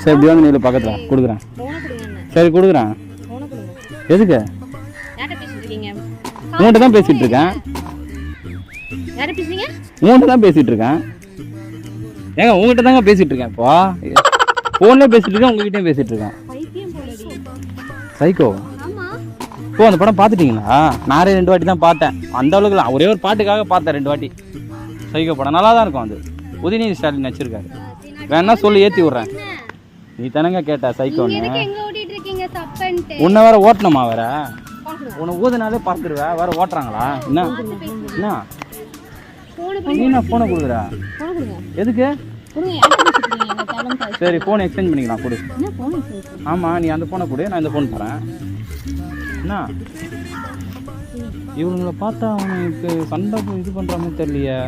சரி இப்படி வந்து நீ பக்கத்தில் கொடுக்குறேன். சரி கொடுக்குறேன். எதுக்கு? உங்கள்கிட்ட தான் பேசிகிட்டு இருக்கேன். உங்கள்கிட்ட தான் பேசிகிட்டு இருக்கேன். ஏங்க உங்கள்கிட்ட தாங்க பேசிகிட்டு இருக்கேன். இப்போ ஃபோன்லேயே பேசிகிட்டு இருக்கேன், உங்ககிட்டயும் பேசிகிட்டு இருக்கேன். சைக்கோ இப்போ அந்த படம் பார்த்துட்டீங்களா? நானே 2 வாட்டி தான் பார்த்தேன். அந்த அளவுக்கு ஒரே ஒரு பாட்டுக்காக பார்த்தேன் 2 வாட்டி. சைக்கோ படம் நல்லா தான் இருக்கும். அது உதயநிதி ஸ்டாலின் நடிச்சிருக்காரு. வேணா சொல்லி ஏற்றி விட்றேன். நீ தானங்க கேட்ட சைக்கோன்னு. உன்னை வேற ஓட்டணுமா? வேற உன்னை ஊதுனாலே பார்த்துருவ. வேற ஓட்டுறாங்களா? என்ன என்ன நீ என்ன ஃபோனை கொடுக்குற? எதுக்கு? சரி ஃபோனை எக்ஸ்சேஞ்ச் பண்ணிக்கலாம், கொடு. ஆமாம் நீ அந்த ஃபோனை கொடு, நான் இந்த ஃபோன் தரேன். என்ன இவங்களை பார்த்தா அவனுக்கு சண்டை இது பண்ணுற மாதிரி தெரியலையே.